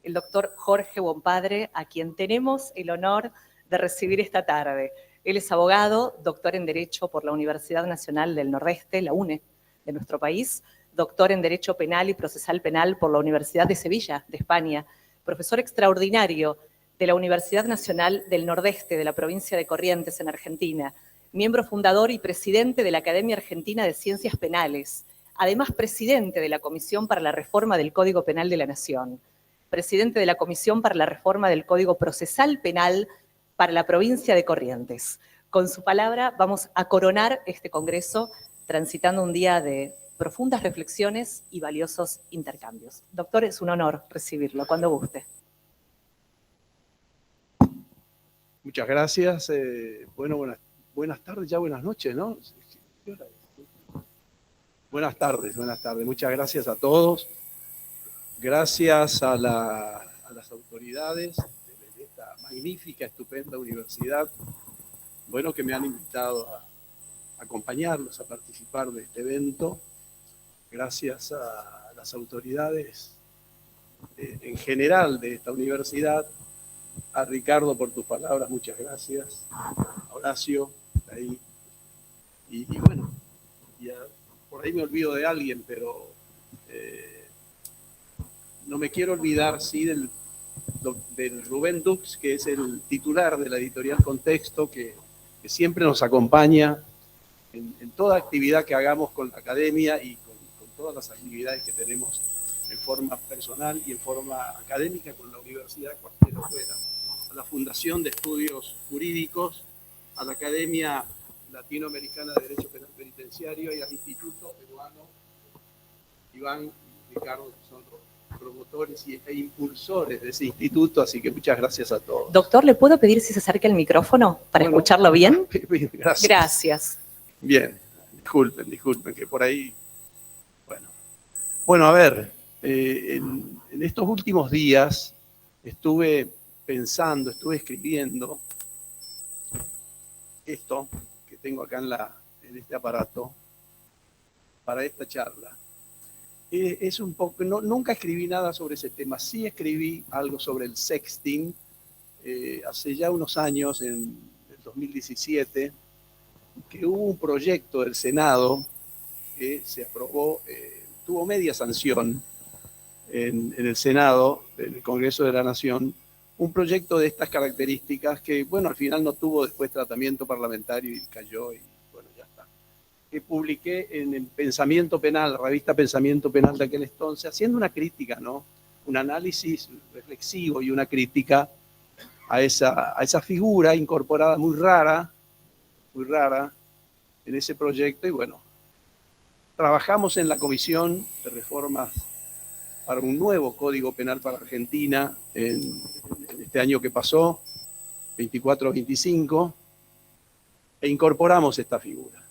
el doctor Jorge Bompadre, a quien tenemos el honor de recibir esta tarde. Él es abogado, doctor en Derecho por la Universidad Nacional del Nordeste, la UNE, de nuestro país, doctor en Derecho Penal y Procesal Penal por la Universidad de Sevilla, de España, profesor extraordinario de la Universidad Nacional del Nordeste de la provincia de Corrientes, en Argentina, miembro fundador y presidente de la Academia Argentina de Ciencias Penales, además presidente de la Comisión para la Reforma del Código Penal de la Nación, presidente de la Comisión para la Reforma del Código Procesal Penal para la provincia de Corrientes. Con su palabra vamos a coronar este congreso transitando un día de profundas reflexiones y valiosos intercambios. Doctor, es un honor recibirlo, cuando guste. Muchas gracias. Bueno, buenas tardes, ya buenas noches, ¿no? Buenas tardes. Muchas gracias a todos. Gracias a las autoridades de esta magnífica, estupenda universidad, bueno, que me han invitado a acompañarlos, a participar de este evento. Gracias a las autoridades en general de esta universidad, a Ricardo por tus palabras, muchas gracias, a Horacio, ahí, y bueno, por ahí me olvido de alguien, pero no me quiero olvidar, sí, del Rubén Dux, que es el titular de la editorial Contexto, que siempre nos acompaña en toda actividad que hagamos con la academia y con todas las actividades que tenemos en forma personal y en forma académica con la universidad, cualquiera fuera. A la Fundación de Estudios Jurídicos, a la Academia Latinoamericana de Derecho Penal Penitenciario y al Instituto Peruano, Iván y Ricardo, que son los promotores e impulsores de ese instituto, así que muchas gracias a todos. Doctor, ¿le puedo pedir si se acerca el micrófono para escucharlo bien? Gracias. Gracias. Bien, disculpen, que por ahí... Bueno, a ver, en estos últimos días estuve pensando, estuve escribiendo esto que tengo acá en este aparato para esta charla. Es un poco, nunca escribí nada sobre ese tema, sí escribí algo sobre el sexting hace ya unos años, en el 2017, que hubo un proyecto del Senado que se aprobó, tuvo media sanción en el Senado, en el Congreso de la Nación, un proyecto de estas características que, bueno, al final no tuvo después tratamiento parlamentario y cayó y, bueno, ya está. Que publiqué en el Pensamiento Penal, la revista Pensamiento Penal de aquel entonces, haciendo una crítica, ¿no? Un análisis reflexivo y una crítica a esa figura incorporada muy rara en ese proyecto y, bueno, trabajamos en la Comisión de Reformas para un nuevo Código Penal para Argentina en este año que pasó, 24-25, e incorporamos esta figura,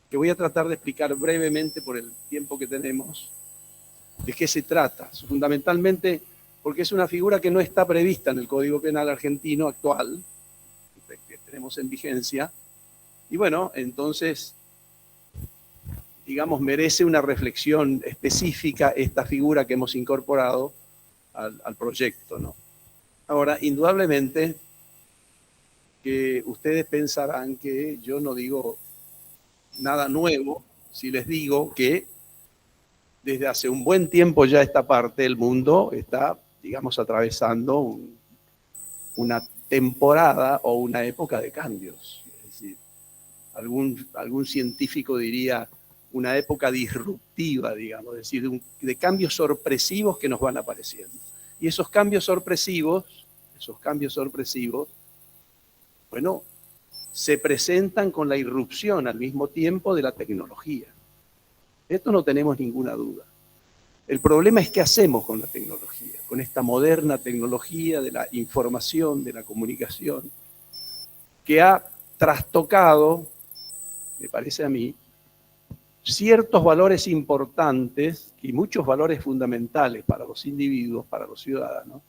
que voy a tratar de explicar brevemente por el tiempo que tenemos, de qué se trata. Fundamentalmente porque es una figura que no está prevista en el Código Penal argentino actual, que tenemos en vigencia, y bueno, entonces, digamos, merece una reflexión específica esta figura que hemos incorporado al proyecto, ¿no? Ahora, indudablemente que ustedes pensarán que yo no digo nada nuevo si les digo que desde hace un buen tiempo ya esta parte del mundo está, digamos, atravesando una temporada o una época de cambios. Es decir, algún científico diría una época disruptiva, digamos, es decir, de cambios sorpresivos que nos van apareciendo. Y esos cambios sorpresivos, bueno, se presentan con la irrupción al mismo tiempo de la tecnología. Esto no tenemos ninguna duda. El problema es qué hacemos con la tecnología, con esta moderna tecnología de la información, de la comunicación, que ha trastocado, me parece a mí, ciertos valores importantes y muchos valores fundamentales para los individuos, para los ciudadanos,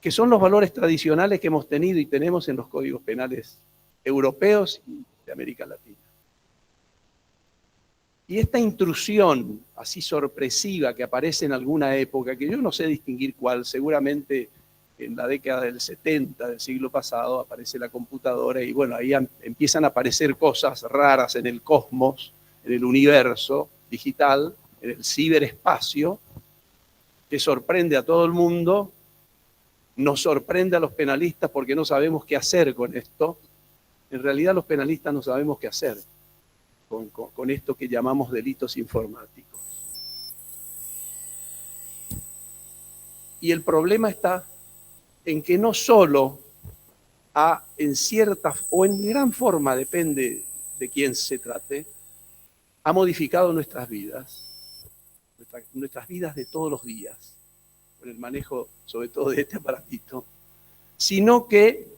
que son los valores tradicionales que hemos tenido y tenemos en los códigos penales europeos y de América Latina. Y esta intrusión así sorpresiva que aparece en alguna época, que yo no sé distinguir cuál, seguramente en la década del 70 del siglo pasado aparece la computadora y bueno, ahí empiezan a aparecer cosas raras en el cosmos, en el universo digital, en el ciberespacio, que sorprende a todo el mundo, nos sorprende a los penalistas porque no sabemos qué hacer con esto. En realidad los penalistas no sabemos qué hacer con esto que llamamos delitos informáticos. Y el problema está en que no solo en cierta o en gran forma, depende de quién se trate, ha modificado nuestras vidas de todos los días, con el manejo sobre todo de este aparatito, sino que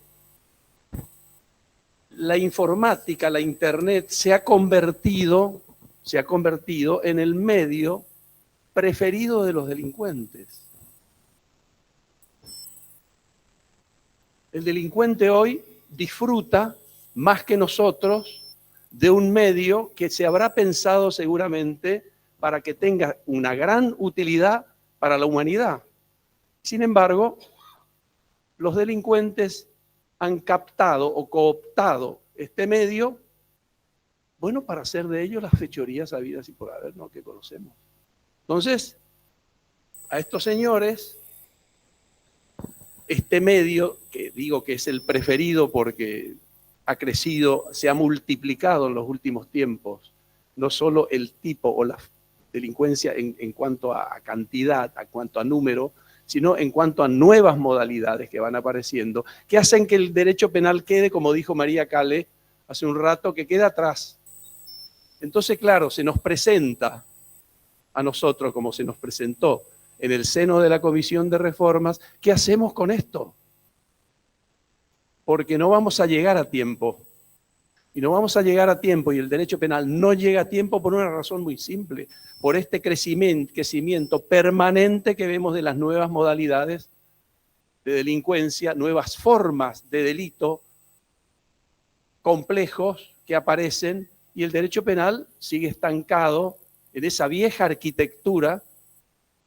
la informática, la internet, se ha convertido en el medio preferido de los delincuentes. El delincuente hoy disfruta más que nosotros de un medio que se habrá pensado seguramente para que tenga una gran utilidad para la humanidad. Sin embargo, los delincuentes han captado o cooptado este medio, bueno, para hacer de ellos las fechorías habidas y por haber, ¿no?, que conocemos. Entonces, a estos señores, este medio, que digo que es el preferido porque ha crecido, se ha multiplicado en los últimos tiempos, no solo el tipo o la delincuencia en cuanto a cantidad, a cuanto a número, sino en cuanto a nuevas modalidades que van apareciendo, que hacen que el derecho penal quede, como dijo María Cale hace un rato, que queda atrás. Entonces, claro, se nos presenta a nosotros como se nos presentó en el seno de la Comisión de Reformas, ¿qué hacemos con esto? Porque no vamos a llegar a tiempo. Y no vamos a llegar a tiempo, y el derecho penal no llega a tiempo por una razón muy simple, por este crecimiento permanente que vemos de las nuevas modalidades de delincuencia, nuevas formas de delito complejos que aparecen, y el derecho penal sigue estancado en esa vieja arquitectura,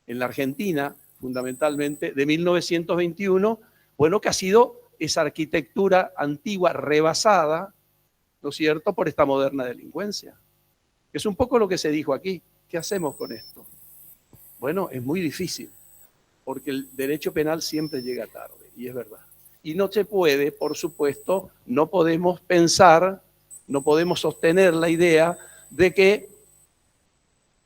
en la Argentina, fundamentalmente, de 1921, bueno, que ha sido esa arquitectura antigua rebasada, ¿no es cierto?, por esta moderna delincuencia. Es un poco lo que se dijo aquí. ¿Qué hacemos con esto? Bueno, es muy difícil, porque el derecho penal siempre llega tarde, y es verdad. Y no se puede, por supuesto, no podemos pensar, no podemos sostener la idea de que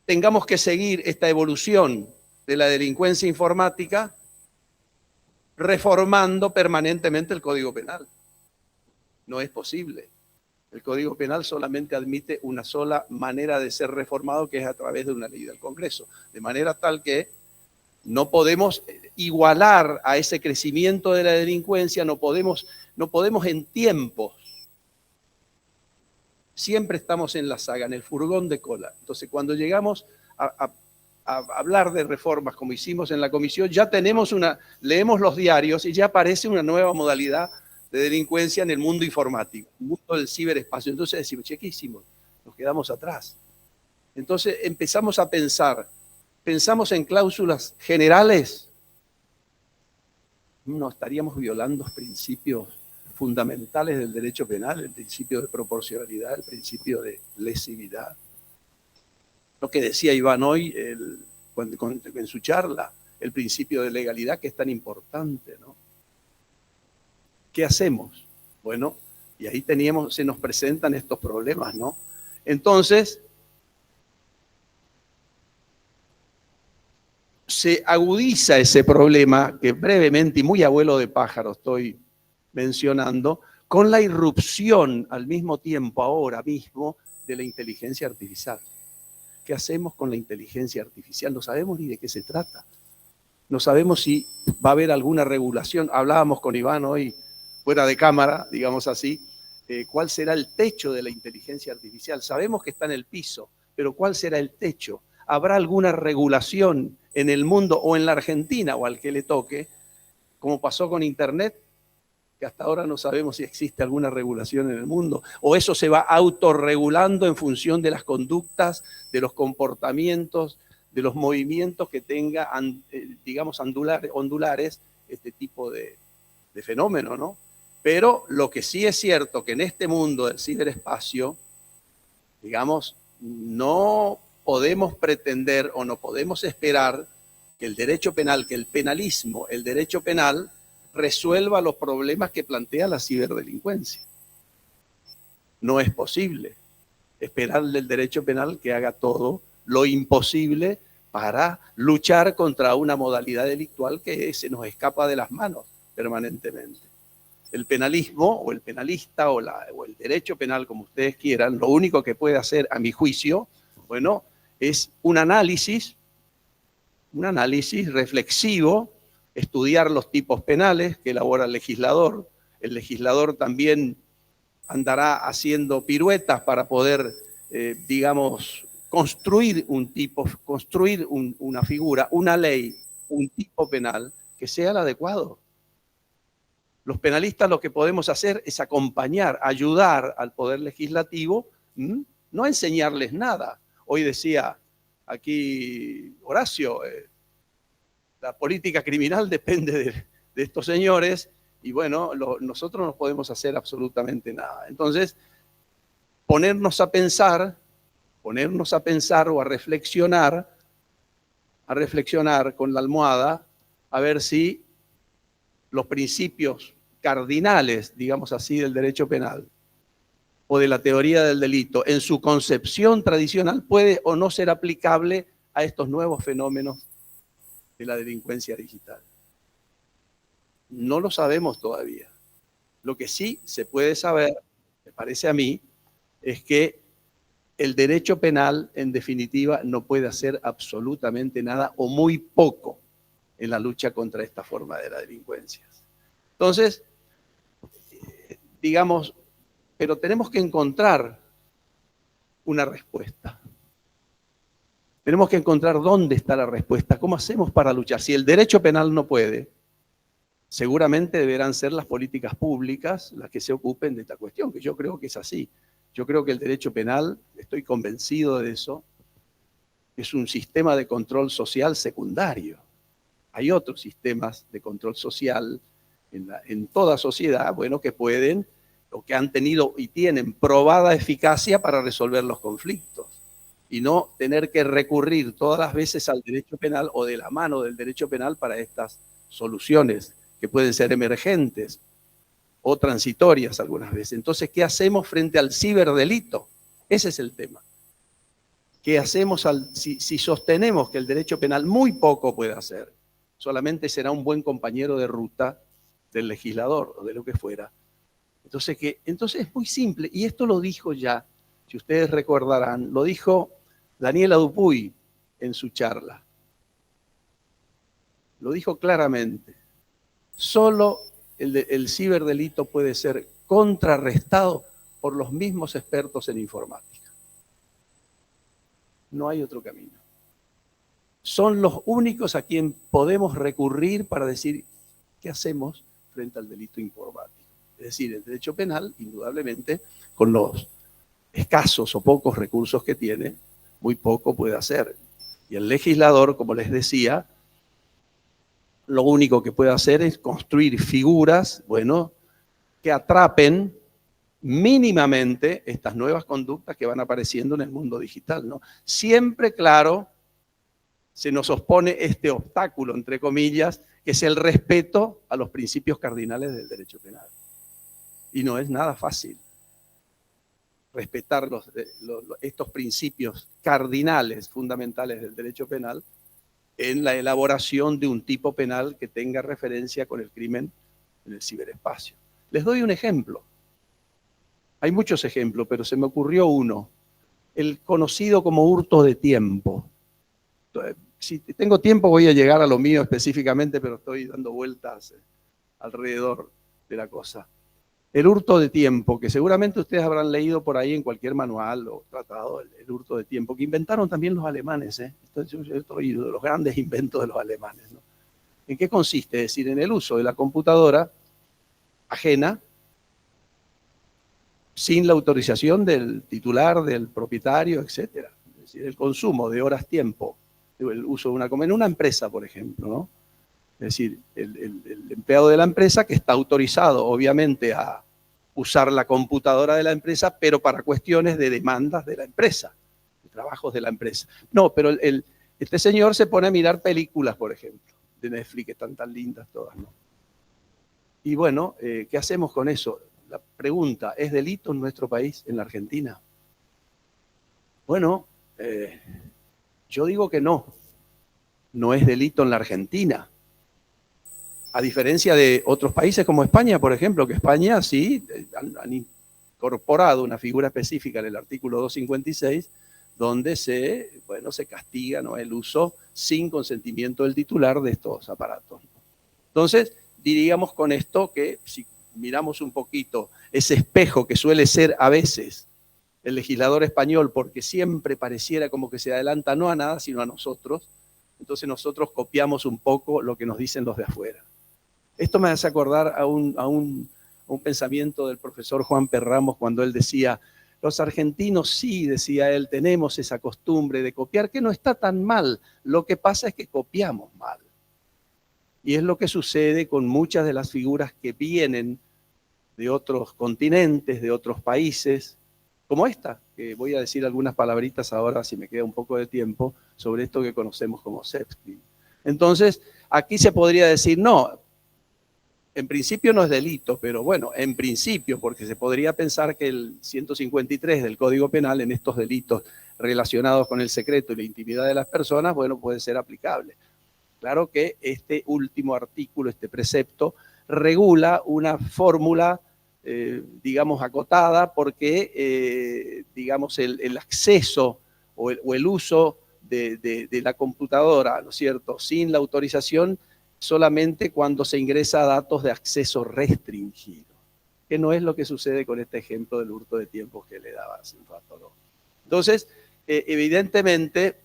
tengamos que seguir esta evolución de la delincuencia informática reformando permanentemente el Código Penal. No es posible. El Código Penal solamente admite una sola manera de ser reformado, que es a través de una ley del Congreso, de manera tal que no podemos igualar a ese crecimiento de la delincuencia, no podemos en tiempos. Siempre estamos en la saga, en el furgón de cola. Entonces, cuando llegamos a hablar de reformas, como hicimos en la comisión, ya leemos los diarios y ya aparece una nueva modalidad de delincuencia en el mundo informático, el mundo del ciberespacio. Entonces decimos, che, ¿qué hicimos? Nos quedamos atrás. Entonces empezamos a pensamos en cláusulas generales, no estaríamos violando principios fundamentales del derecho penal, el principio de proporcionalidad, el principio de lesividad. Lo que decía Iván hoy en su charla, el principio de legalidad, que es tan importante, ¿no? ¿Qué hacemos? Bueno, y ahí se nos presentan estos problemas, ¿no? Entonces, se agudiza ese problema que brevemente y muy abuelo de pájaro estoy mencionando, con la irrupción al mismo tiempo, ahora mismo, de la inteligencia artificial. ¿Qué hacemos con la inteligencia artificial? No sabemos ni de qué se trata. No sabemos si va a haber alguna regulación. Hablábamos con Iván hoy, fuera de cámara, digamos así, cuál será el techo de la inteligencia artificial. Sabemos que está en el piso, pero ¿cuál será el techo? ¿Habrá alguna regulación en el mundo o en la Argentina o al que le toque, como pasó con Internet, que hasta ahora no sabemos si existe alguna regulación en el mundo, o eso se va autorregulando en función de las conductas, de los comportamientos, de los movimientos que tenga, digamos, ondulares, este tipo de fenómeno, ¿no? Pero lo que sí es cierto que en este mundo del ciberespacio, digamos, no podemos pretender o no podemos esperar que el derecho penal, que el penalismo, el derecho penal, resuelva los problemas que plantea la ciberdelincuencia. No es posible esperar del derecho penal que haga todo lo imposible para luchar contra una modalidad delictual que se nos escapa de las manos permanentemente. El penalismo o el penalista o el derecho penal, como ustedes quieran, lo único que puede hacer, a mi juicio, bueno, es un análisis reflexivo, estudiar los tipos penales que elabora el legislador. El legislador también andará haciendo piruetas para poder, digamos, construir una figura, una ley, un tipo penal que sea el adecuado. Los penalistas lo que podemos hacer es acompañar, ayudar al Poder Legislativo, no enseñarles nada. Hoy decía aquí Horacio, la política criminal depende de estos señores y bueno, nosotros no podemos hacer absolutamente nada. Entonces, ponernos a pensar o a reflexionar con la almohada, a ver si los principios cardinales, digamos así, del derecho penal o de la teoría del delito, en su concepción tradicional, puede o no ser aplicable a estos nuevos fenómenos de la delincuencia digital. No lo sabemos todavía. Lo que sí se puede saber, me parece a mí, es que el derecho penal, en definitiva, no puede hacer absolutamente nada o muy poco en la lucha contra esta forma de la delincuencia. Entonces, digamos, pero tenemos que encontrar una respuesta. Tenemos que encontrar dónde está la respuesta, cómo hacemos para luchar. Si el derecho penal no puede, seguramente deberán ser las políticas públicas las que se ocupen de esta cuestión, que yo creo que es así. Yo creo que el derecho penal, estoy convencido de eso, es un sistema de control social secundario. Hay otros sistemas de control social en toda sociedad, bueno, que pueden o que han tenido y tienen probada eficacia para resolver los conflictos y no tener que recurrir todas las veces al derecho penal o de la mano del derecho penal para estas soluciones que pueden ser emergentes o transitorias algunas veces. Entonces, ¿qué hacemos frente al ciberdelito? Ese es el tema. ¿Qué hacemos si sostenemos que el derecho penal muy poco puede hacer? Solamente será un buen compañero de ruta del legislador o de lo que fuera. Entonces es muy simple, y esto lo dijo ya, si ustedes recordarán, lo dijo Daniela Dupuy en su charla. Lo dijo claramente. Solo el ciberdelito puede ser contrarrestado por los mismos expertos en informática. No hay otro camino. Son los únicos a quien podemos recurrir para decir qué hacemos frente al delito informático. Es decir, el derecho penal, indudablemente, con los escasos o pocos recursos que tiene, muy poco puede hacer. Y el legislador, como les decía, lo único que puede hacer es construir figuras, bueno, que atrapen mínimamente estas nuevas conductas que van apareciendo en el mundo digital, ¿no? Siempre, claro, se nos opone este obstáculo, entre comillas, que es el respeto a los principios cardinales del derecho penal. Y no es nada fácil respetar estos principios cardinales, fundamentales del derecho penal, en la elaboración de un tipo penal que tenga referencia con el crimen en el ciberespacio. Les doy un ejemplo. Hay muchos ejemplos, pero se me ocurrió uno. El conocido como hurto de tiempo. Si tengo tiempo voy a llegar a lo mío específicamente, pero estoy dando vueltas alrededor de la cosa. El hurto de tiempo, que seguramente ustedes habrán leído por ahí en cualquier manual o tratado, el hurto de tiempo, que inventaron también los alemanes. Esto es otro de los grandes inventos de los alemanes, ¿no? ¿En qué consiste? Es decir, en el uso de la computadora, ajena, sin la autorización del titular, del propietario, etc. Es decir, el consumo de horas tiempo, el uso de en una empresa, por ejemplo, ¿no? Es decir, el empleado de la empresa que está autorizado, obviamente, a usar la computadora de la empresa, pero para cuestiones de demandas de la empresa, de trabajos de la empresa. No, pero este señor se pone a mirar películas, por ejemplo, de Netflix, que están tan lindas todas, ¿no? Y bueno, ¿qué hacemos con eso? La pregunta, ¿es delito en nuestro país, en la Argentina? Bueno, yo digo que no es delito en la Argentina. A diferencia de otros países como España, por ejemplo, que España sí han incorporado una figura específica en el artículo 256, donde se castiga, ¿no?, el uso sin consentimiento del titular de estos aparatos. Entonces, diríamos con esto que si miramos un poquito ese espejo que suele ser a veces el legislador español, porque siempre pareciera como que se adelanta no a nada, sino a nosotros, entonces nosotros copiamos un poco lo que nos dicen los de afuera. Esto me hace acordar a un pensamiento del profesor Juan Perramos cuando él decía, los argentinos sí, decía él, tenemos esa costumbre de copiar, que no está tan mal, lo que pasa es que copiamos mal. Y es lo que sucede con muchas de las figuras que vienen de otros continentes, de otros países, como esta, que voy a decir algunas palabritas ahora, si me queda un poco de tiempo, sobre esto que conocemos como sexting. Entonces, aquí se podría decir, no, en principio no es delito, pero bueno, en principio, porque se podría pensar que el 153 del Código Penal en estos delitos relacionados con el secreto y la intimidad de las personas, bueno, puede ser aplicable. Claro que este último artículo, este precepto, regula una fórmula, digamos, acotada, porque, digamos, el acceso o el uso de la computadora, ¿no es cierto?, sin la autorización, solamente cuando se ingresa datos de acceso restringido, que no es lo que sucede con este ejemplo del hurto de tiempos que le daba hace un rato, ¿no? Entonces, evidentemente,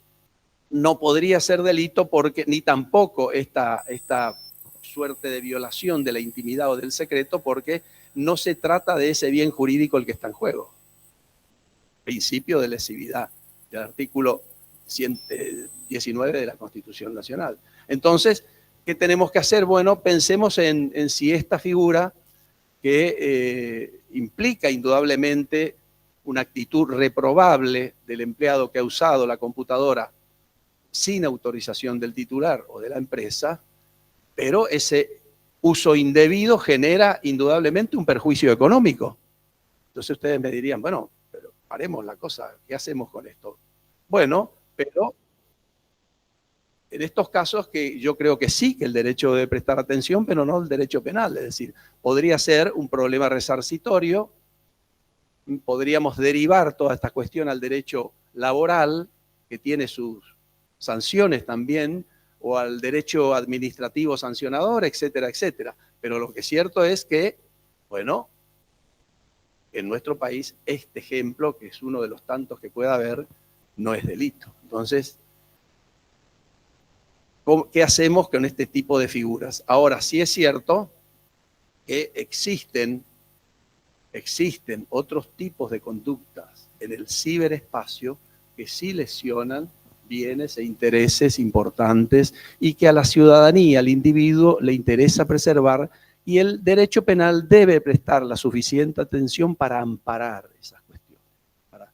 no podría ser delito porque ni tampoco esta suerte de violación de la intimidad o del secreto, porque no se trata de ese bien jurídico el que está en juego. Principio de lesividad, del artículo 119 de la Constitución Nacional. Entonces, ¿qué tenemos que hacer? Bueno, pensemos en si esta figura que implica indudablemente una actitud reprobable del empleado que ha usado la computadora sin autorización del titular o de la empresa, pero ese uso indebido genera indudablemente un perjuicio económico. Entonces ustedes me dirían, bueno, pero paremos la cosa, ¿qué hacemos con esto? Bueno, pero en estos casos que yo creo que sí, que el derecho debe prestar atención, pero no el derecho penal, es decir, podría ser un problema resarcitorio, podríamos derivar toda esta cuestión al derecho laboral, que tiene sus sanciones también, o al derecho administrativo sancionador, etcétera, etcétera. Pero lo que es cierto es que, bueno, en nuestro país este ejemplo, que es uno de los tantos que pueda haber, no es delito. Entonces, ¿qué hacemos con este tipo de figuras? Ahora, sí es cierto que existen otros tipos de conductas en el ciberespacio que sí lesionan bienes e intereses importantes y que a la ciudadanía, al individuo, le interesa preservar, y el derecho penal debe prestar la suficiente atención para amparar esas cuestiones, para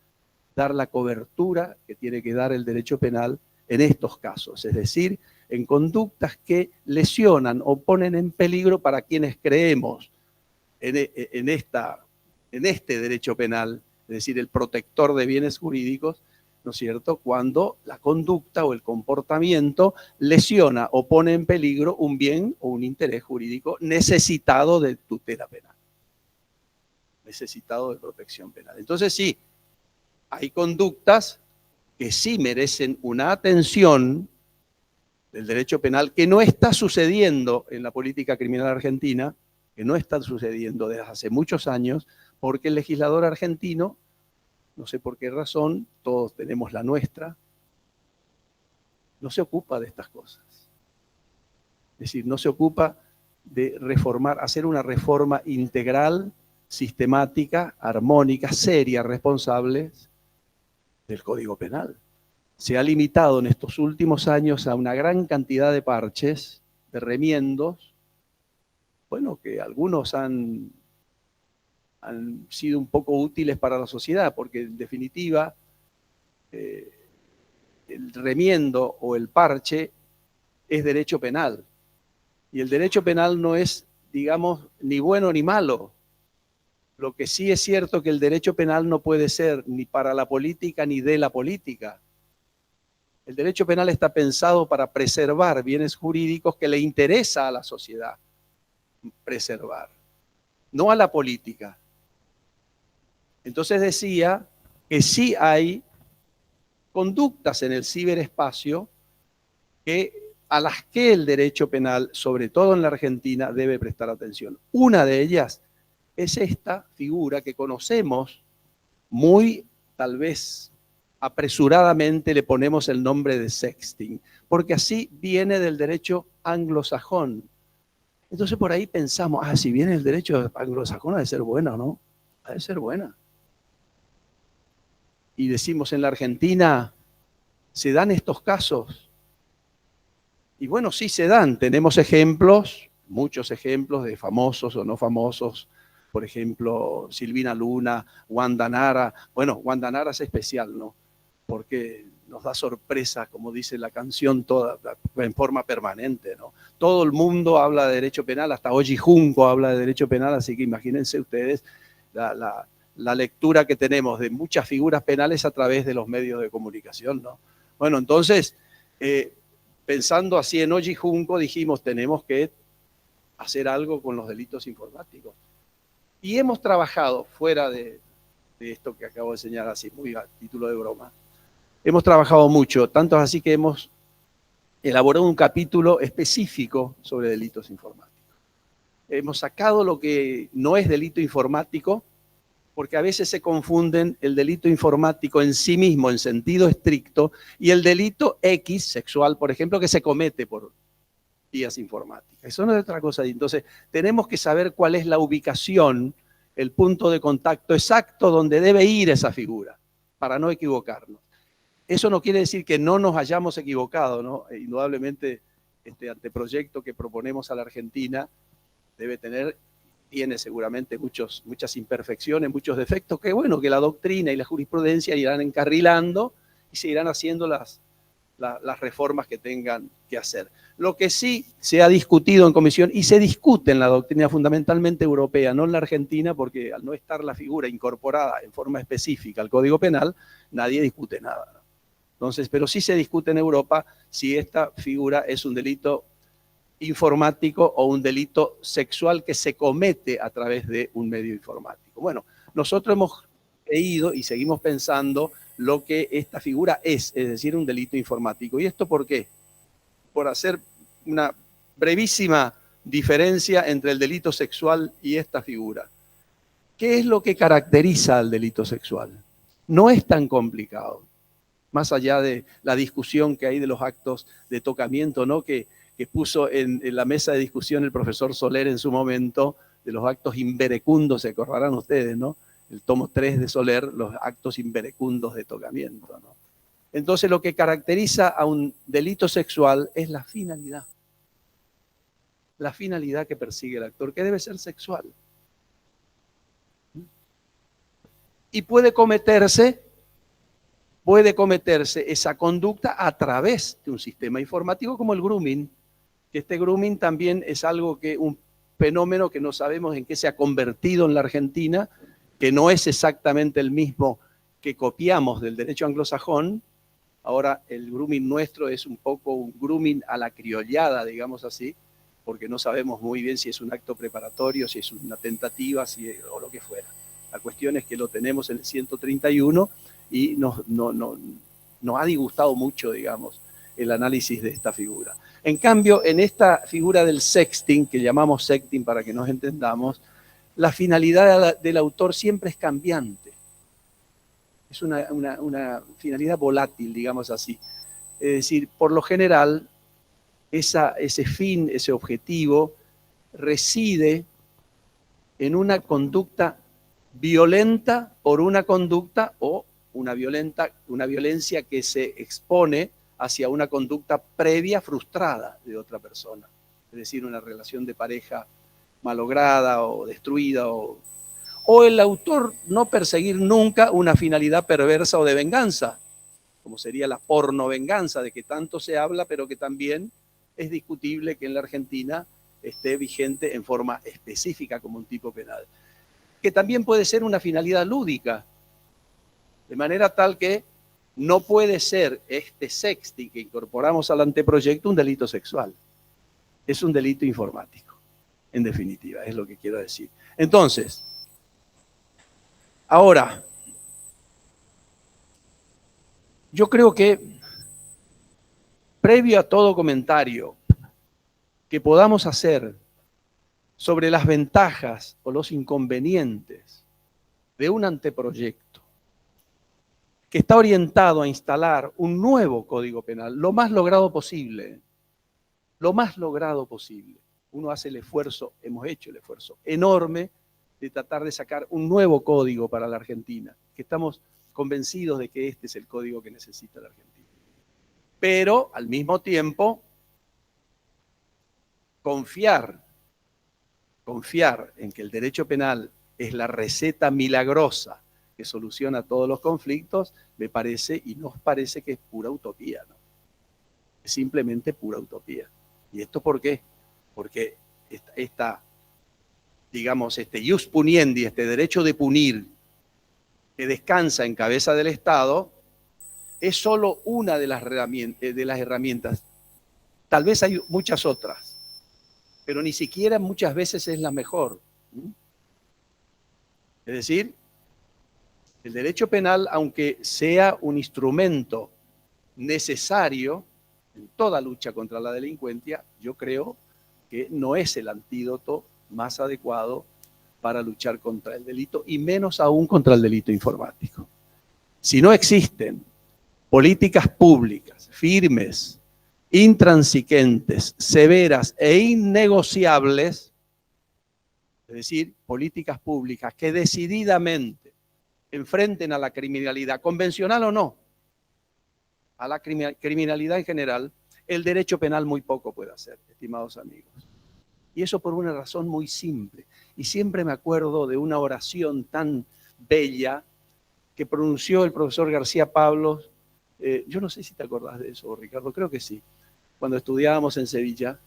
dar la cobertura que tiene que dar el derecho penal en estos casos, es decir, en conductas que lesionan o ponen en peligro para quienes creemos en este derecho penal, es decir, el protector de bienes jurídicos, ¿no es cierto?, cuando la conducta o el comportamiento lesiona o pone en peligro un bien o un interés jurídico necesitado de tutela penal, necesitado de protección penal. Entonces sí, hay conductas que sí merecen una atención del derecho penal que no está sucediendo en la política criminal argentina, que no está sucediendo desde hace muchos años, porque el legislador argentino, no sé por qué razón, todos tenemos la nuestra, no se ocupa de estas cosas. Es decir, no se ocupa de reformar, hacer una reforma integral, sistemática, armónica, seria, responsable del Código Penal. Se ha limitado en estos últimos años a una gran cantidad de parches, de remiendos, bueno, que algunos han sido un poco útiles para la sociedad, porque en definitiva el remiendo o el parche es derecho penal. Y el derecho penal no es, digamos, ni bueno ni malo. Lo que sí es cierto que el derecho penal no puede ser ni para la política ni de la política. El derecho penal está pensado para preservar bienes jurídicos que le interesa a la sociedad preservar, no a la política. Entonces decía que sí hay conductas en el ciberespacio a las que el derecho penal, sobre todo en la Argentina, debe prestar atención. Una de ellas es esta figura que conocemos muy, tal vez apresuradamente le ponemos el nombre de sexting, porque así viene del derecho anglosajón. Entonces por ahí pensamos, si viene el derecho anglosajón ha de ser buena, ¿no? Ha de ser buena. Y decimos, en la Argentina se dan estos casos. Y bueno, sí se dan. Tenemos ejemplos, muchos ejemplos de famosos o no famosos. Por ejemplo, Silvina Luna, Wanda Nara. Bueno, Wanda Nara es especial, ¿no? Porque nos da sorpresa, como dice la canción, toda en forma permanente, ¿no? Todo el mundo habla de derecho penal, hasta Oji Junco habla de derecho penal, así que imagínense ustedes la lectura que tenemos de muchas figuras penales a través de los medios de comunicación, ¿no? Bueno, entonces, pensando así en Oji Junco, dijimos, tenemos que hacer algo con los delitos informáticos. Y hemos trabajado, fuera de esto que acabo de enseñar así, muy a título de broma, hemos trabajado mucho, tanto así que hemos elaborado un capítulo específico sobre delitos informáticos. Hemos sacado lo que no es delito informático, porque a veces se confunden el delito informático en sí mismo, en sentido estricto, y el delito X, sexual, por ejemplo, que se comete por vías informáticas. Eso no es otra cosa. Entonces, tenemos que saber cuál es la ubicación, el punto de contacto exacto donde debe ir esa figura, para no equivocarnos. Eso no quiere decir que no nos hayamos equivocado, ¿no? Indudablemente, este anteproyecto que proponemos a la Argentina tiene seguramente muchas imperfecciones, muchos defectos, que bueno, que la doctrina y la jurisprudencia irán encarrilando y se irán haciendo las reformas que tengan que hacer. Lo que sí se ha discutido en comisión, y se discute en la doctrina fundamentalmente europea, no en la Argentina, porque al no estar la figura incorporada en forma específica al Código Penal, nadie discute nada, ¿no? Entonces, pero sí se discute en Europa si esta figura es un delito informático o un delito sexual que se comete a través de un medio informático. Bueno, nosotros hemos creído y seguimos pensando lo que esta figura es decir, un delito informático. ¿Y esto por qué? Por hacer una brevísima diferencia entre el delito sexual y esta figura. ¿Qué es lo que caracteriza al delito sexual? No es tan complicado, más allá de la discusión que hay de los actos de tocamiento, ¿no? que puso en la mesa de discusión el profesor Soler en su momento, de los actos inverecundos, se acordarán ustedes, ¿no? El tomo 3 de Soler, los actos inverecundos de tocamiento, ¿no? Entonces, lo que caracteriza a un delito sexual es la finalidad que persigue el actor, que debe ser sexual. Y puede cometerse esa conducta a través de un sistema informático como el grooming, que este grooming también es un fenómeno que no sabemos en qué se ha convertido en la Argentina, que no es exactamente el mismo que copiamos del derecho anglosajón. Ahora el grooming nuestro es un poco un grooming a la criollada, digamos así, porque no sabemos muy bien si es un acto preparatorio, si es una tentativa, o lo que fuera. La cuestión es que lo tenemos en el 131 y nos ha disgustado mucho, digamos, el análisis de esta figura. En cambio, en esta figura del sexting, que llamamos sexting para que nos entendamos, la finalidad del autor siempre es cambiante. Es una finalidad volátil, digamos así. Es decir, por lo general, ese fin, ese objetivo, reside en una conducta violenta por una conducta o una violencia que se expone hacia una conducta previa frustrada de otra persona. Es decir, una relación de pareja malograda o destruida, o el autor no perseguir nunca una finalidad perversa o de venganza, como sería la pornovenganza, de que tanto se habla, pero que también es discutible que en la Argentina esté vigente en forma específica como un tipo penal, que también puede ser una finalidad lúdica, de manera tal que no puede ser este sexting que incorporamos al anteproyecto un delito sexual. Es un delito informático, en definitiva, es lo que quiero decir. Entonces, ahora, yo creo que previo a todo comentario que podamos hacer sobre las ventajas o los inconvenientes de un anteproyecto que está orientado a instalar un nuevo Código Penal, lo más logrado posible, lo más logrado posible. Uno hace el esfuerzo, hemos hecho el esfuerzo enorme de tratar de sacar un nuevo código para la Argentina, que estamos convencidos de que este es el código que necesita la Argentina. Pero, al mismo tiempo, confiar en que el derecho penal es la receta milagrosa que soluciona todos los conflictos, me parece y nos parece que es pura utopía, ¿no? Es simplemente pura utopía. ¿Y esto por qué? Porque digamos, este ius puniendi, este derecho de punir, que descansa en cabeza del Estado, es solo una de las herramientas. Tal vez hay muchas otras, pero ni siquiera muchas veces es la mejor. Es decir, el derecho penal, aunque sea un instrumento necesario en toda lucha contra la delincuencia, yo creo que no es el antídoto más adecuado para luchar contra el delito, y menos aún contra el delito informático. Si no existen políticas públicas firmes, intransigentes, severas e innegociables, es decir, políticas públicas que decididamente enfrenten a la criminalidad, convencional o no, a la criminalidad en general, el derecho penal muy poco puede hacer, estimados amigos. Y eso por una razón muy simple. Y siempre me acuerdo de una oración tan bella que pronunció el profesor García Pablos. Yo no sé si te acordás de eso, Ricardo, creo que sí, cuando estudiábamos en Sevilla,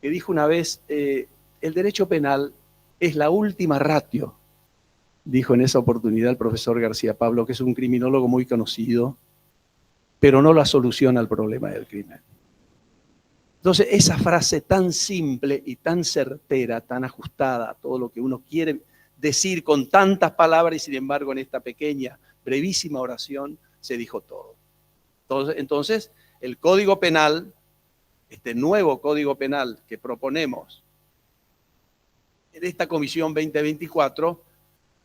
que dijo una vez, el derecho penal es la última ratio, dijo en esa oportunidad el profesor García Pablo, que es un criminólogo muy conocido, pero no la solución al problema del crimen. Entonces, esa frase tan simple y tan certera, tan ajustada a todo lo que uno quiere decir con tantas palabras, y sin embargo en esta pequeña, brevísima oración se dijo todo. Entonces, el Código Penal, este nuevo Código Penal que proponemos en esta Comisión 2024,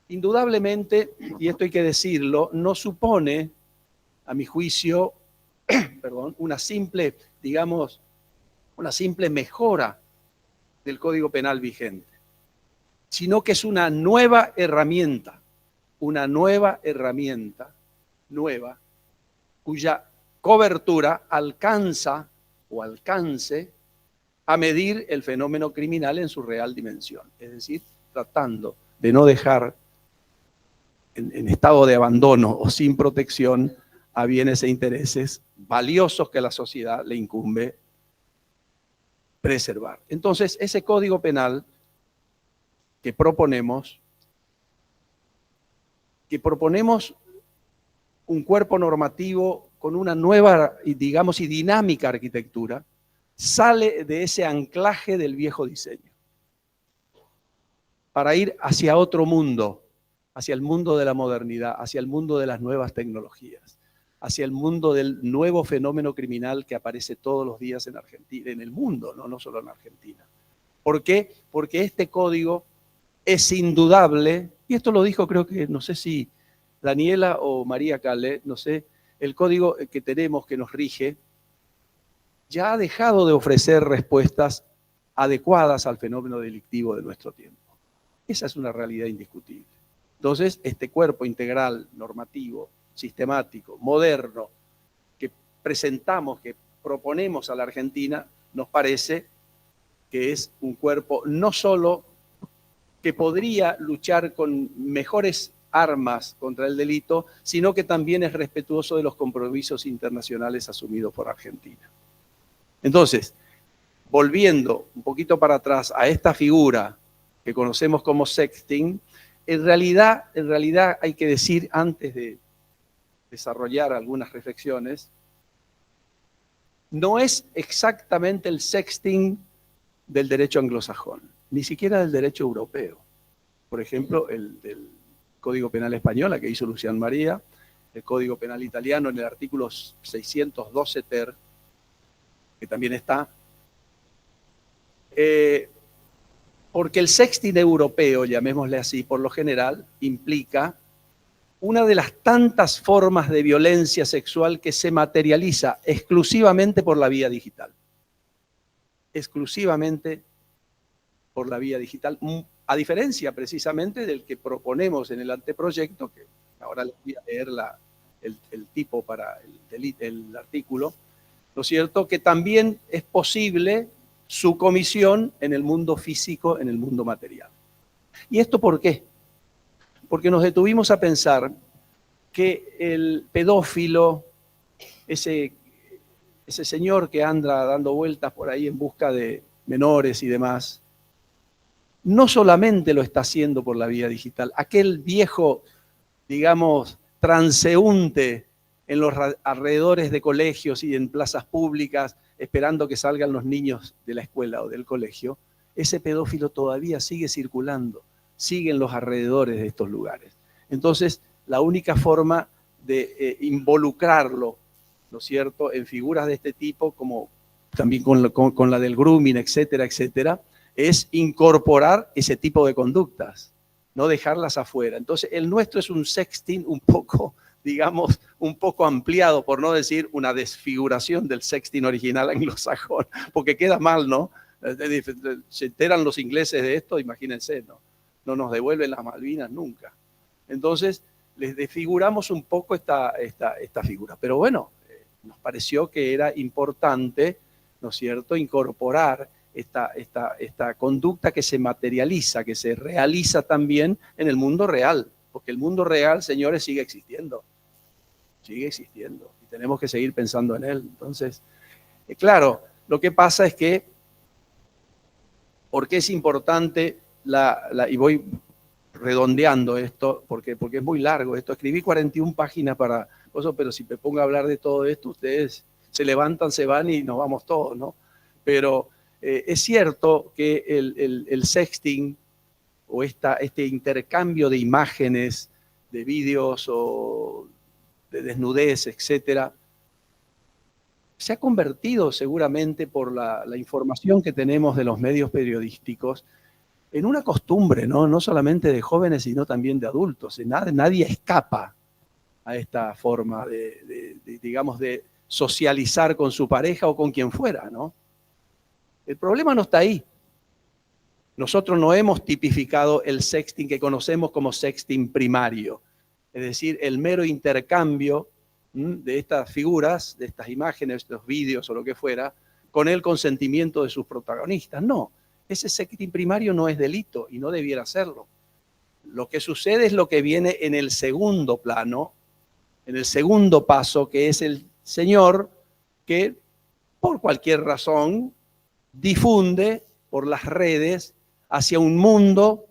indudablemente, y esto hay que decirlo, no supone, a mi juicio, una simple, digamos, una simple mejora del Código Penal vigente, sino que es una nueva herramienta, nueva, cuya cobertura alcanza o alcance a medir el fenómeno criminal en su real dimensión, es decir, tratando de no dejar en estado de abandono o sin protección a bienes e intereses valiosos que a la sociedad le incumbe preservar. Entonces, ese Código Penal que proponemos un cuerpo normativo con una nueva, digamos, y dinámica arquitectura, sale de ese anclaje del viejo diseño para ir hacia otro mundo, hacia el mundo de la modernidad, hacia el mundo de las nuevas tecnologías, hacia el mundo del nuevo fenómeno criminal que aparece todos los días en Argentina, en el mundo, no solo en Argentina. ¿Por qué? Porque este código es indudable, y esto lo dijo, creo que, no sé si Daniela o María Calé, no sé, el código que tenemos que nos rige ya ha dejado de ofrecer respuestas adecuadas al fenómeno delictivo de nuestro tiempo. Esa es una realidad indiscutible. Entonces, este cuerpo integral, normativo, sistemático, moderno, que presentamos, que proponemos a la Argentina, nos parece que es un cuerpo no solo que podría luchar con mejores armas contra el delito, sino que también es respetuoso de los compromisos internacionales asumidos por Argentina. Entonces, volviendo un poquito para atrás a esta figura que conocemos como sexting, en realidad hay que decir, antes de desarrollar algunas reflexiones, no es exactamente el sexting del derecho anglosajón, ni siquiera del derecho europeo. Por ejemplo, el del Código Penal español, que hizo Lucián María, el Código Penal italiano en el artículo 612 ter, que también está, porque el sexting europeo, llamémosle así, por lo general, implica una de las tantas formas de violencia sexual que se materializa exclusivamente por la vía digital. Exclusivamente por la vía digital, a diferencia precisamente del que proponemos en el anteproyecto, que ahora les voy a leer el tipo para el artículo, ¿no es cierto?, que también es posible su comisión en el mundo físico, en el mundo material. ¿Y esto por qué? Porque nos detuvimos a pensar que el pedófilo, ese señor que anda dando vueltas por ahí en busca de menores y demás, no solamente lo está haciendo por la vía digital. Aquel viejo, digamos, transeúnte en los alrededores de colegios y en plazas públicas, esperando que salgan los niños de la escuela o del colegio, ese pedófilo todavía sigue circulando, sigue en los alrededores de estos lugares. Entonces, la única forma de involucrarlo, ¿no es cierto?, en figuras de este tipo, como también con la del grooming, etcétera, etcétera, es incorporar ese tipo de conductas, no dejarlas afuera. Entonces, el nuestro es un sexting un poco, digamos, un poco ampliado, por no decir una desfiguración del sexting original anglosajón, porque queda mal, ¿no? Se enteran los ingleses de esto, imagínense, ¿no? No nos devuelven las Malvinas nunca. Entonces, les desfiguramos un poco esta figura. Pero bueno, nos pareció que era importante, ¿no es cierto?, incorporar esta conducta que se materializa, que se realiza también en el mundo real, porque el mundo real, señores, sigue existiendo y tenemos que seguir pensando en él. Entonces, claro, lo que pasa es que, ¿por qué es importante y voy redondeando esto, porque es muy largo esto? Escribí 41 páginas para eso, pero si me pongo a hablar de todo esto, ustedes se levantan, se van y nos vamos todos, ¿no? Pero es cierto que el sexting o este intercambio de imágenes, de vídeos o de desnudez, etcétera, se ha convertido seguramente por la información que tenemos de los medios periodísticos en una costumbre, ¿no? No solamente de jóvenes, sino también de adultos. Nadie escapa a esta forma digamos, de socializar con su pareja o con quien fuera, ¿no? El problema no está ahí. Nosotros no hemos tipificado el sexting que conocemos como sexting primario, es decir, el mero intercambio de estas figuras, de estas imágenes, estos vídeos o lo que fuera, con el consentimiento de sus protagonistas. No, ese sexting primario no es delito y no debiera serlo. Lo que sucede es lo que viene en el segundo plano, en el segundo paso, que es el señor que, por cualquier razón, difunde por las redes hacia un mundo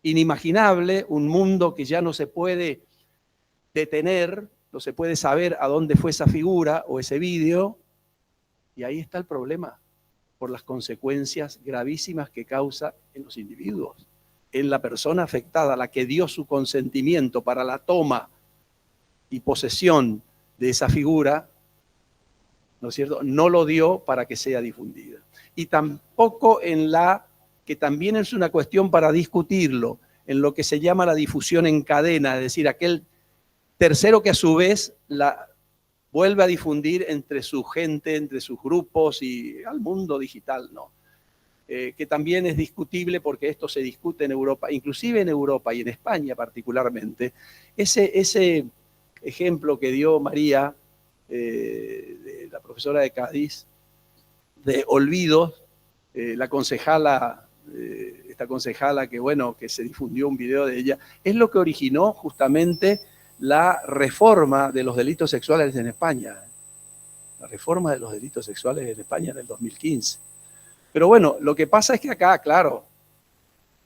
inimaginable, un mundo que ya no se puede detener, no se puede saber a dónde fue esa figura o ese vídeo, y ahí está el problema, por las consecuencias gravísimas que causa en los individuos, en la persona afectada, la que dio su consentimiento para la toma y posesión de esa figura, ¿no es cierto?, no lo dio para que sea difundida. Y tampoco en que también es una cuestión para discutirlo, en lo que se llama la difusión en cadena, es decir, aquel tercero que a su vez la vuelve a difundir entre su gente, entre sus grupos y al mundo digital, no. que también es discutible porque esto se discute en Europa, inclusive en Europa y en España particularmente. Ese ejemplo que dio María, de la profesora de Cádiz, de olvidos, la concejala, esta concejala que, bueno, que se difundió un video de ella, es lo que originó justamente la reforma de los delitos sexuales en España. La reforma de los delitos sexuales en España en el 2015. Pero bueno, lo que pasa es que acá, claro,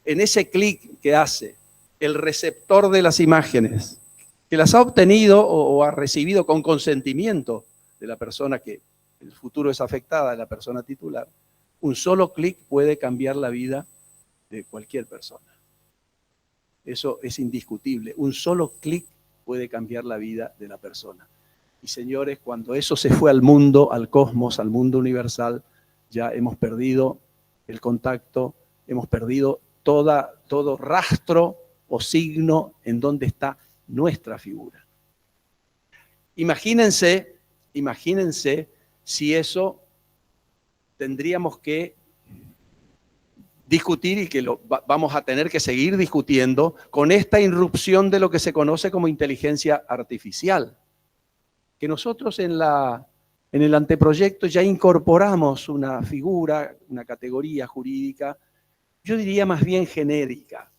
en ese clic que hace el receptor de las imágenes, que las ha obtenido o ha recibido con consentimiento de la persona que en el futuro es afectada, de la persona titular, un solo clic puede cambiar la vida de cualquier persona. Eso es indiscutible. Un solo clic puede cambiar la vida de la persona. Y señores, cuando eso se fue al mundo, al cosmos, al mundo universal, ya hemos perdido el contacto, hemos perdido todo rastro o signo en donde está nuestra figura. Imagínense si eso tendríamos que discutir y que vamos a tener que seguir discutiendo con esta irrupción de lo que se conoce como inteligencia artificial. Que nosotros en el anteproyecto ya incorporamos una figura, una categoría jurídica, yo diría más bien genérica,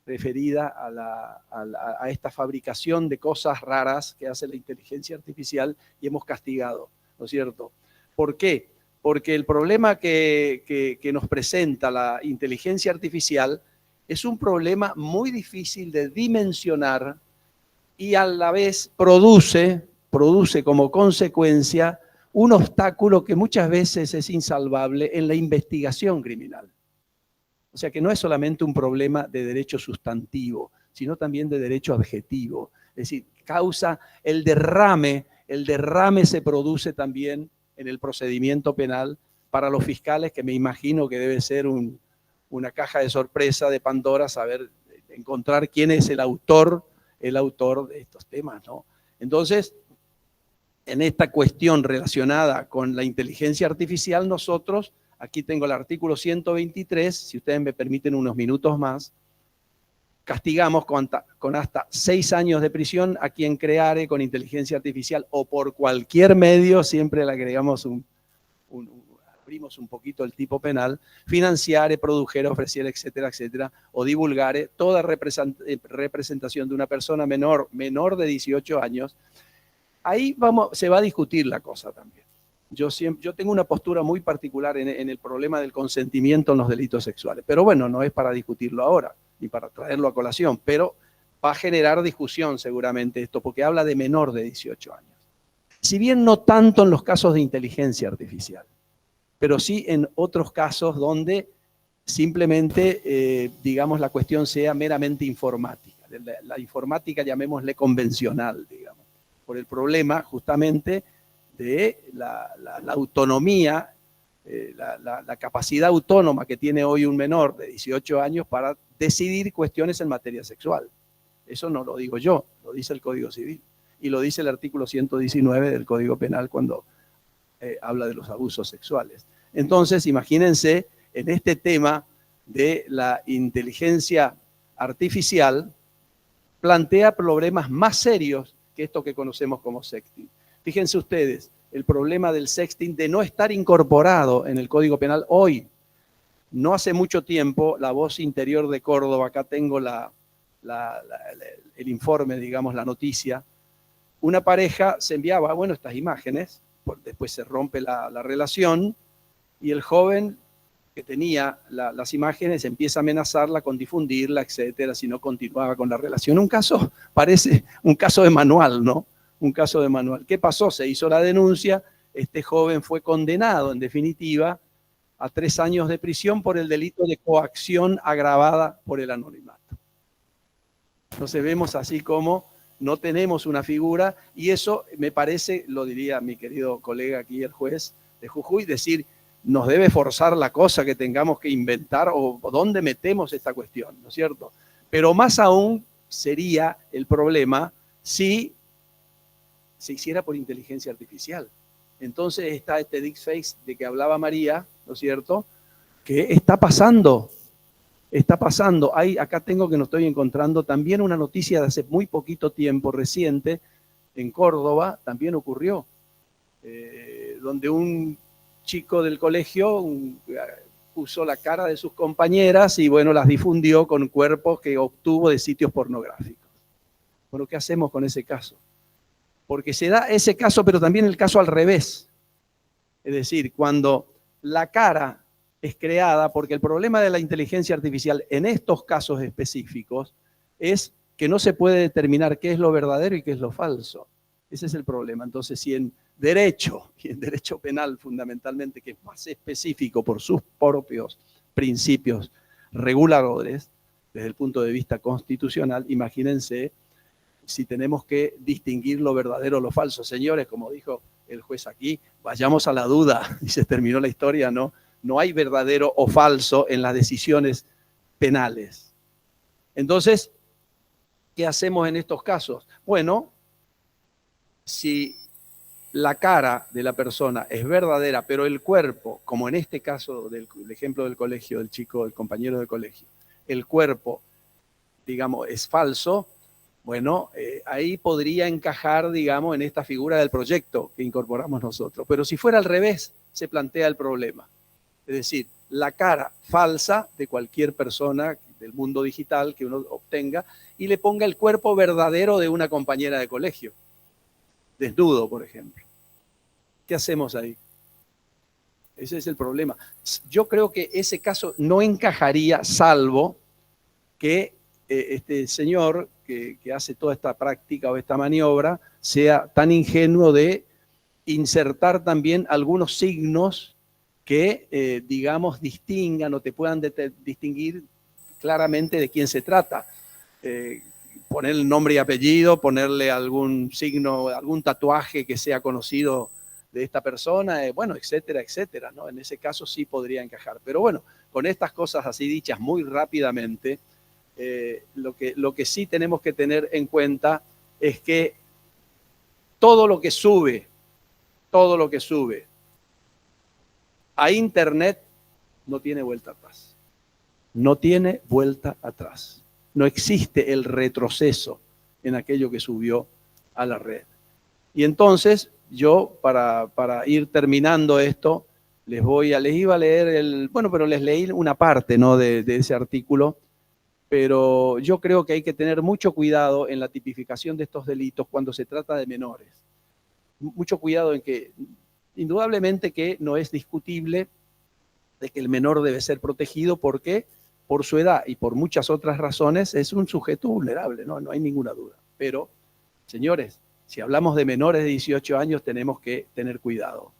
referida a esta fabricación de cosas raras que hace la inteligencia artificial y hemos castigado, ¿no es cierto? ¿Por qué? Porque el problema que nos presenta la inteligencia artificial es un problema muy difícil de dimensionar y a la vez produce como consecuencia un obstáculo que muchas veces es insalvable en la investigación criminal. O sea que no es solamente un problema de derecho sustantivo, sino también de derecho adjetivo. Es decir, causa el derrame se produce también en el procedimiento penal para los fiscales, que me imagino que debe ser una caja de sorpresa de Pandora saber encontrar quién es el autor de estos temas, ¿no? Entonces, en esta cuestión relacionada con la inteligencia artificial, nosotros, aquí tengo el artículo 123, si ustedes me permiten unos minutos más, castigamos con hasta 6 años de prisión a quien creare con inteligencia artificial o por cualquier medio, siempre le agregamos abrimos un poquito el tipo penal, financiare, produjere, ofreciere, etcétera, etcétera, o divulgare toda representación de una persona menor de 18 años. Ahí se va a discutir la cosa también. Yo tengo una postura muy particular en el problema del consentimiento en los delitos sexuales. Pero bueno, no es para discutirlo ahora, ni para traerlo a colación, pero va a generar discusión seguramente esto, porque habla de menor de 18 años. Si bien no tanto en los casos de inteligencia artificial, pero sí en otros casos donde simplemente, digamos, la cuestión sea meramente informática. La informática, llamémosle convencional, digamos, por el problema justamente de la autonomía, la capacidad autónoma que tiene hoy un menor de 18 años para decidir cuestiones en materia sexual. Eso no lo digo yo, lo dice el Código Civil y lo dice el artículo 119 del Código Penal cuando habla de los abusos sexuales. Entonces, imagínense en este tema de la inteligencia artificial, plantea problemas más serios que esto que conocemos como sexting. Fíjense ustedes, el problema del sexting de no estar incorporado en el Código Penal hoy. No hace mucho tiempo, La Voz Interior de Córdoba, acá tengo el informe, digamos, la noticia, una pareja se enviaba, bueno, estas imágenes, después se rompe la relación y el joven que tenía las imágenes empieza a amenazarla con difundirla, etcétera, si no continuaba con la relación. Un caso, parece un caso de manual, ¿no? Un caso de manual. ¿Qué pasó? Se hizo la denuncia, este joven fue condenado, en definitiva, a 3 años de prisión por el delito de coacción agravada por el anonimato. Entonces vemos así como no tenemos una figura, y eso me parece, lo diría mi querido colega aquí, el juez de Jujuy, decir, nos debe forzar la cosa que tengamos que inventar o dónde metemos esta cuestión, ¿no es cierto? Pero más aún sería el problema si se hiciera por inteligencia artificial. Entonces está este deepfake de que hablaba María, ¿no es cierto? ¿Qué está pasando? Está pasando. Acá tengo que no estoy encontrando también una noticia de hace muy poquito tiempo, reciente, en Córdoba, también ocurrió, donde un chico del colegio puso la cara de sus compañeras y bueno, las difundió con cuerpos que obtuvo de sitios pornográficos. Bueno, ¿qué hacemos con ese caso? Porque se da ese caso, pero también el caso al revés. Es decir, cuando la cara es creada, porque el problema de la inteligencia artificial en estos casos específicos es que no se puede determinar qué es lo verdadero y qué es lo falso. Ese es el problema. Entonces, si en derecho, y en derecho penal fundamentalmente, que es más específico por sus propios principios reguladores, desde el punto de vista constitucional, imagínense si tenemos que distinguir lo verdadero o lo falso. Señores, como dijo el juez aquí, vayamos a la duda y se terminó la historia, ¿no? No hay verdadero o falso en las decisiones penales. Entonces, ¿qué hacemos en estos casos? Bueno, si la cara de la persona es verdadera, pero el cuerpo, como en este caso del ejemplo del colegio, del chico, del compañero del colegio, el cuerpo, digamos, es falso, bueno, ahí podría encajar, digamos, en esta figura del proyecto que incorporamos nosotros. Pero si fuera al revés, se plantea el problema. Es decir, la cara falsa de cualquier persona del mundo digital que uno obtenga y le ponga el cuerpo verdadero de una compañera de colegio, desnudo, por ejemplo. ¿Qué hacemos ahí? Ese es el problema. Yo creo que ese caso no encajaría, salvo que este señor que hace toda esta práctica o esta maniobra sea tan ingenuo de insertar también algunos signos que, digamos, distingan o te puedan distinguir claramente de quién se trata. Poner el nombre y apellido, ponerle algún signo, algún tatuaje que sea conocido de esta persona, bueno, etcétera, etcétera, ¿no? En ese caso sí podría encajar. Pero bueno, con estas cosas así dichas muy rápidamente, lo que sí tenemos que tener en cuenta es que todo lo que sube a Internet no tiene vuelta atrás. No tiene vuelta atrás. No existe el retroceso en aquello que subió a la red. Y entonces yo, para ir terminando esto, les iba a leer pero les leí una parte, ¿no?, de ese artículo, pero yo creo que hay que tener mucho cuidado en la tipificación de estos delitos cuando se trata de menores. Mucho cuidado en que, indudablemente que no es discutible de que el menor debe ser protegido porque por su edad y por muchas otras razones es un sujeto vulnerable, no hay ninguna duda. Pero, señores, si hablamos de menores de 18 años tenemos que tener cuidado.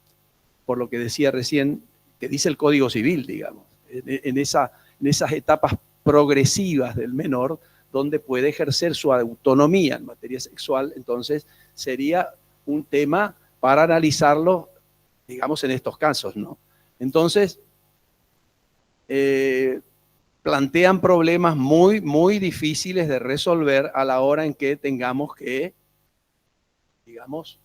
Por lo que decía recién, que dice el Código Civil, digamos, en esas etapas progresivas del menor, donde puede ejercer su autonomía en materia sexual, entonces sería un tema para analizarlo, digamos, en estos casos, ¿no? Entonces, plantean problemas muy, muy difíciles de resolver a la hora en que tengamos que, digamos,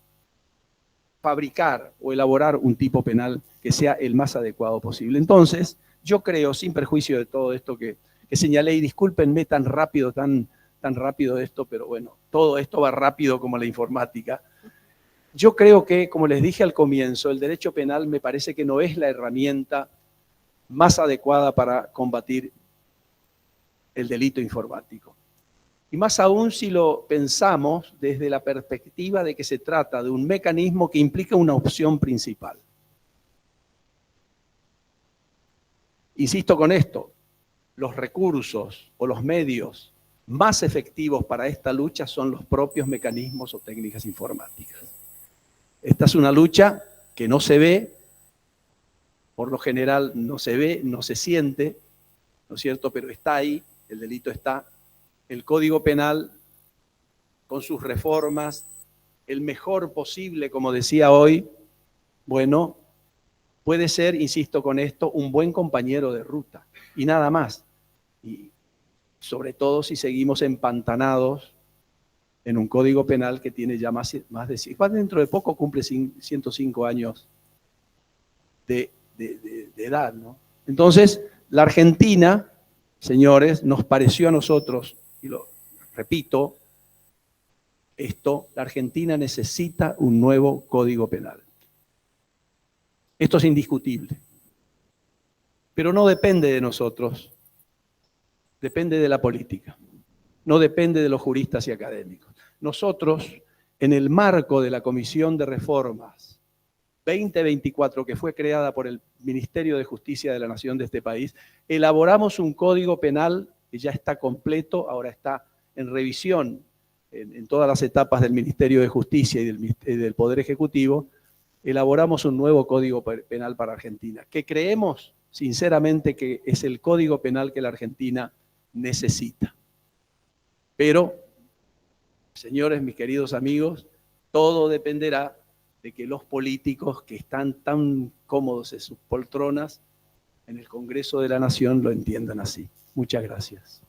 fabricar o elaborar un tipo penal que sea el más adecuado posible. Entonces, yo creo, sin perjuicio de todo esto que señalé, y discúlpenme tan rápido esto, pero bueno, todo esto va rápido como la informática. Yo creo que, como les dije al comienzo, el derecho penal me parece que no es la herramienta más adecuada para combatir el delito informático. Y más aún si lo pensamos desde la perspectiva de que se trata de un mecanismo que implica una opción principal. Insisto con esto, los recursos o los medios más efectivos para esta lucha son los propios mecanismos o técnicas informáticas. Esta es una lucha que no se ve, por lo general no se ve, no se siente, ¿no es cierto? Pero está ahí, el delito está. El Código Penal, con sus reformas, el mejor posible, como decía hoy, bueno, puede ser, insisto con esto, un buen compañero de ruta y nada más. Y sobre todo si seguimos empantanados en un Código Penal que tiene ya más de... Dentro de poco cumple 105 años de edad, ¿no? Entonces, la Argentina, señores, nos pareció a nosotros, y lo repito, la Argentina necesita un nuevo Código Penal. Esto es indiscutible. Pero no depende de nosotros, depende de la política. No depende de los juristas y académicos. Nosotros, en el marco de la Comisión de Reformas 2024, que fue creada por el Ministerio de Justicia de la Nación de este país, elaboramos un código penal que ya está completo, ahora está en revisión en todas las etapas del Ministerio de Justicia y del Poder Ejecutivo. Elaboramos un nuevo código penal para Argentina, que creemos sinceramente que es el código penal que la Argentina necesita. Pero, señores, mis queridos amigos, todo dependerá de que los políticos que están tan cómodos en sus poltronas en el Congreso de la Nación lo entiendan así. Muchas gracias.